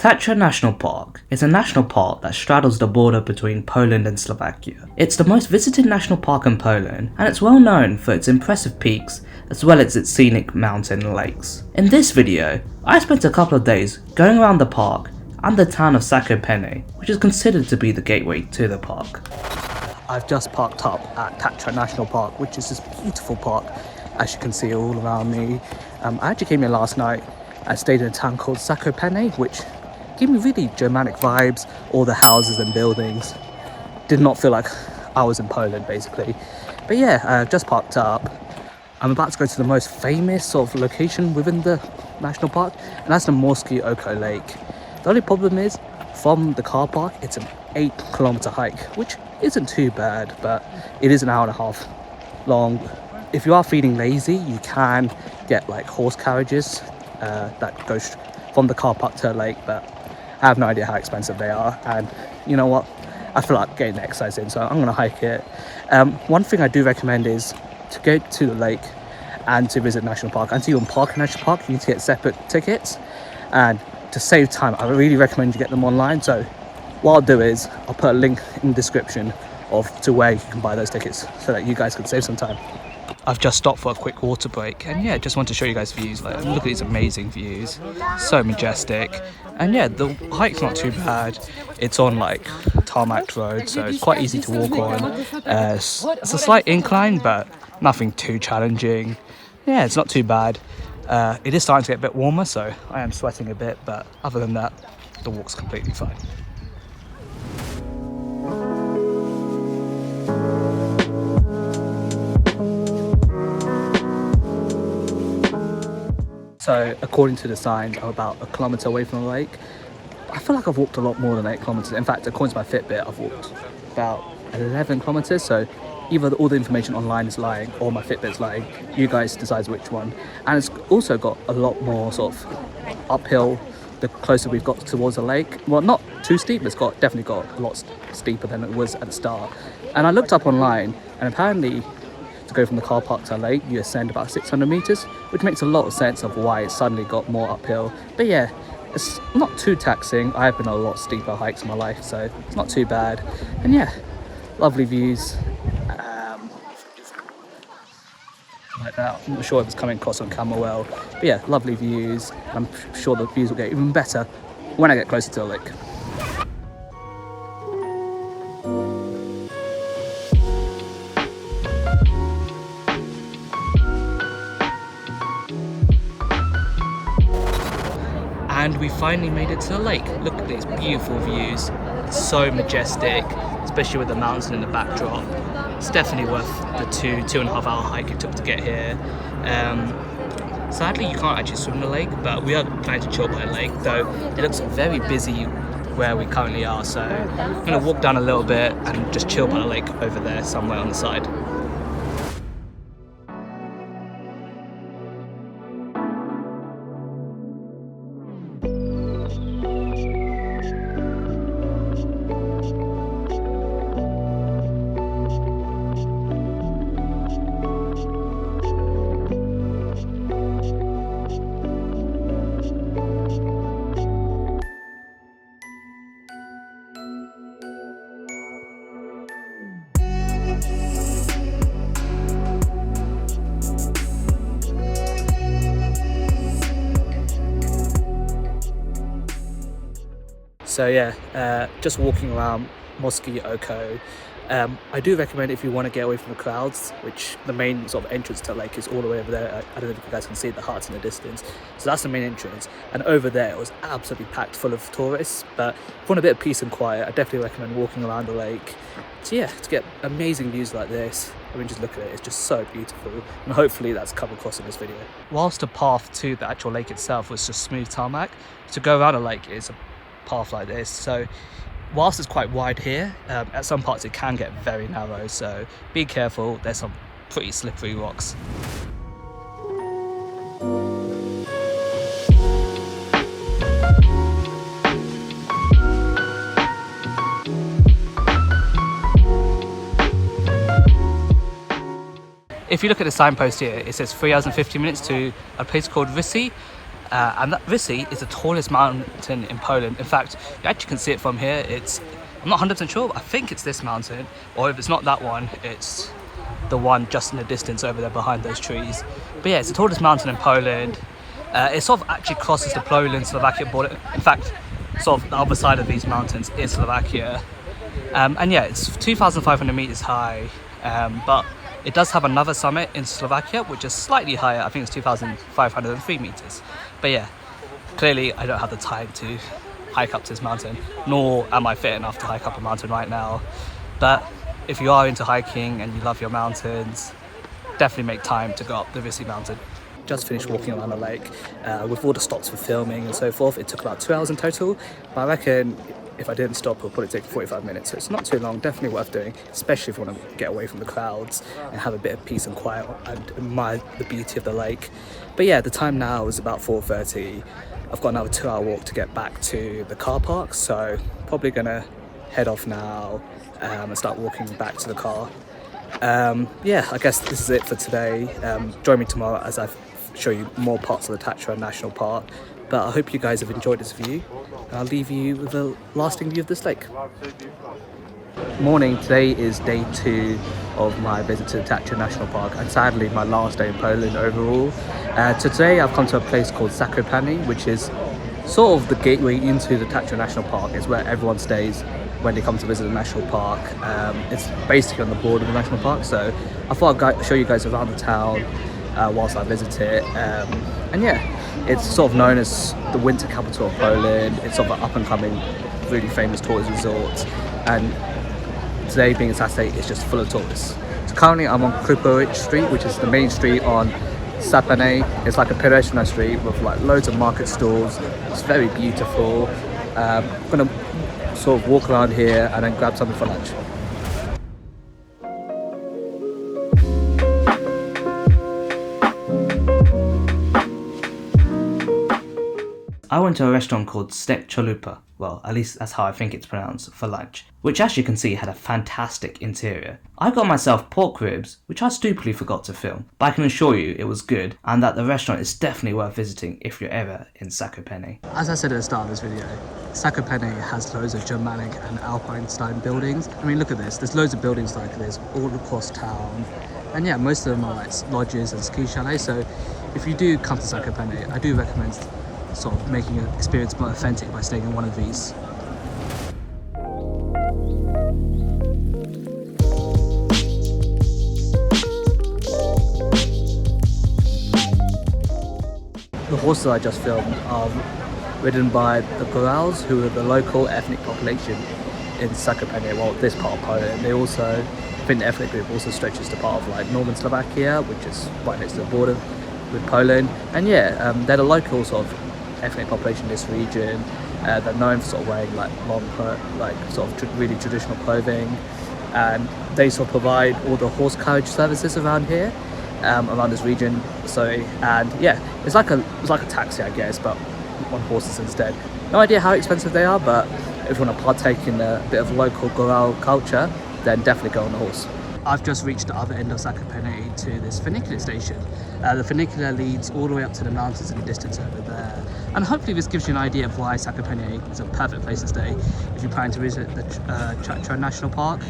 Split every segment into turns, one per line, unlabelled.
Tatra National Park is a national park that straddles the border between Poland and Slovakia. It's the most visited national park in Poland, and it's well known for its impressive peaks as well as its scenic mountain and lakes. In this video, I spent a couple of days going around the park and the town of Zakopane, which is considered to be the gateway to the park. I've just parked up at Tatra National Park, which is this beautiful park, as you can see all around me. I actually came here last night. I stayed in a town called Zakopane, which gave me really Germanic vibes. All the houses and buildings did not feel like I was in Poland, basically. But yeah, I just parked up. I'm about to go to the most famous sort of location within the national park, and that's the Morskie Oko lake. The only problem is, from the car park, it's an 8-kilometer hike, which isn't too bad, but it is an hour and a half long. If you are feeling lazy, you can get like horse carriages that go from the car park to the lake, but I have no idea how expensive they are, and you know what, I feel like getting the exercise in, so I'm gonna hike it. One thing I do recommend is to go to the lake and to visit national park, and to even park in national park you need to get separate tickets, and to save time I really recommend you get them online. So what I'll do is I'll put a link in the description to where you can buy those tickets so that you guys can save some time. I've just stopped for a quick water break, and yeah, just want to show you guys views. Like, look at these amazing views, so majestic. And yeah, the hike's not too bad. It's on like tarmac road, so it's quite easy to walk on. It's a slight incline, but nothing too challenging. Yeah, it's not too bad. It is starting to get a bit warmer, so I am sweating a bit, but other than that, the walk's completely fine. So according to the signs, I'm about a kilometre away from the lake. I feel like I've walked a lot more than 8 kilometres. In fact, according to my Fitbit, I've walked about 11 kilometres. So either all the information online is lying or my Fitbit's lying. You guys decide which one. And it's also got a lot more sort of uphill the closer we've got towards the lake. Well, not too steep, but it's definitely got a lot steeper than it was at the start. And I looked up online, and apparently to go from the car park to the lake, you ascend about 600 meters, which makes a lot of sense of why it suddenly got more uphill. But yeah, it's not too taxing. I've been on a lot steeper hikes in my life, so it's not too bad. And yeah, lovely views. Like that. I'm not sure if it's coming across on camera well, but yeah, lovely views. I'm sure the views will get even better when I get closer to the lake. And we finally made it to the lake. Look at these beautiful views. It's so majestic, especially with the mountains in the backdrop. It's definitely worth the 2.5 hour hike it took to get here. Sadly, you can't actually swim in the lake, but we are planning to chill by the lake, though it looks very busy where we currently are. So I'm gonna walk down a little bit and just chill by the lake over there somewhere on the side. So yeah, just walking around Morskie Oko. I do recommend, if you want to get away from the crowds, which the main sort of entrance to the lake is all the way over there. I don't know if you guys can see the huts in the distance. So that's the main entrance. And over there, it was absolutely packed full of tourists. But if you want a bit of peace and quiet, I definitely recommend walking around the lake. So yeah, to get amazing views like this. I mean, just look at it, it's just so beautiful. And hopefully that's come across in this video. Whilst the path to the actual lake itself was just smooth tarmac, to go around a lake is a path like this. So whilst it's quite wide here, at some parts it can get very narrow, so be careful. There's some pretty slippery rocks. If you look at the signpost here, it says 3 hours and 50 minutes to a place called Risi. And that Vyssy is the tallest mountain in Poland. In fact, you actually can see it from here. I'm not 100% sure, but I think it's this mountain, or if it's not that one, it's the one just in the distance over there behind those trees. But yeah, it's the tallest mountain in Poland. It sort of actually crosses the Poland-Slovakia border. In fact, sort of the other side of these mountains is Slovakia. And yeah, it's 2,500 meters high, but it does have another summit in Slovakia, which is slightly higher. I think it's 2,503 meters. But yeah, clearly I don't have the time to hike up to this mountain, nor am I fit enough to hike up a mountain right now. But if you are into hiking and you love your mountains, definitely make time to go up the Vyssy mountain. Just finished walking around the lake with all the stops for filming and so forth. It took about 2 hours in total, but I reckon if I didn't stop, it'll probably take 45 minutes. So it's not too long, definitely worth doing, especially if you want to get away from the crowds and have a bit of peace and quiet and admire the beauty of the lake. But yeah, the time now is about 4:30. I've got another 2-hour walk to get back to the car park, so probably gonna head off now and start walking back to the car. Yeah, I guess this is it for today. Join me tomorrow as I show you more parts of the Tatra National Park. But I hope you guys have enjoyed this view, and I'll leave you with a lasting view of this lake. Morning, today is day 2 of my visit to the Tatra National Park, and sadly my last day in Poland overall. So today I've come to a place called Zakopane, which is sort of the gateway into the Tatra National Park. It's where everyone stays when they come to visit the national park. It's basically on the border of the national park, so I thought I'd show you guys around the town whilst I visit it. And yeah, it's sort of known as the winter capital of Poland. It's sort of an up-and-coming, really famous tourist resort, and today being a Saturday, it's just full of tourists. So currently I'm on Zakopane Street, which is the main street on Zakopane. It's like a pedestrian street with like loads of market stalls. It's very beautiful. I'm gonna sort of walk around here and then grab something for lunch. I went to a restaurant called STEK CHALUPA, well, at least that's how I think it's pronounced, for lunch, which as you can see had a fantastic interior. I got myself pork ribs, which I stupidly forgot to film, but I can assure you it was good, and that the restaurant is definitely worth visiting if you're ever in Zakopane. As I said at the start of this video, Zakopane has loads of Germanic and Alpine style buildings. I mean, look at this, there's loads of buildings like this all across town, and yeah, most of them are like lodges and ski chalets, so if you do come to Zakopane, I do recommend sort of making an experience more authentic by staying in one of these. The horses I just filmed are ridden by the Gorals, who are the local ethnic population in Zakopane, well, this part of Poland. They also, I think the ethnic group also stretches to part of like northern Slovakia, which is right next to the border with Poland. And yeah, they're the local sort of ethnic population in this region. They're known for sort of wearing like long, like sort of really traditional clothing, and they sort of provide all the horse carriage services around here, around this region. So, and yeah, it's like a taxi, I guess, but on horses instead. No idea how expensive they are, but if you want to partake in a bit of local Goral culture, then definitely go on the horse. I've just reached the other end of Zakopane to this funicular station. The funicular leads all the way up to the mountains in the distance over there. And hopefully this gives you an idea of why Zakopane is a perfect place to stay if you're planning to visit the Tatra National Park.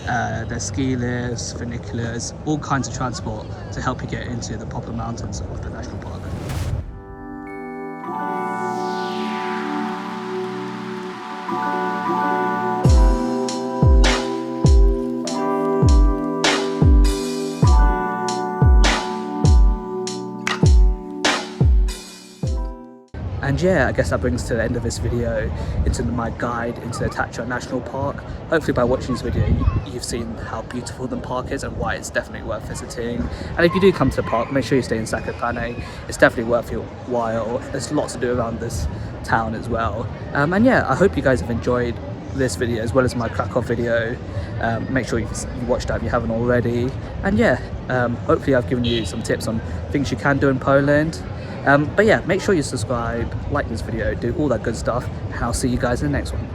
There's ski lifts, funiculars, all kinds of transport to help you get into the popular mountains of the national park. And yeah, I guess that brings to the end of this video into my guide into the Tatra National Park. Hopefully by watching this video you've seen how beautiful the park is and why it's definitely worth visiting. And if you do come to the park, make sure you stay in Zakopane. It's definitely worth your while. There's lots to do around this town as well. And yeah, I hope you guys have enjoyed this video as well as my Krakow video. Make sure you watch that if you haven't already. And yeah, hopefully I've given you some tips on things you can do in Poland. But yeah, make sure you subscribe, like this video, do all that good stuff, and I'll see you guys in the next one.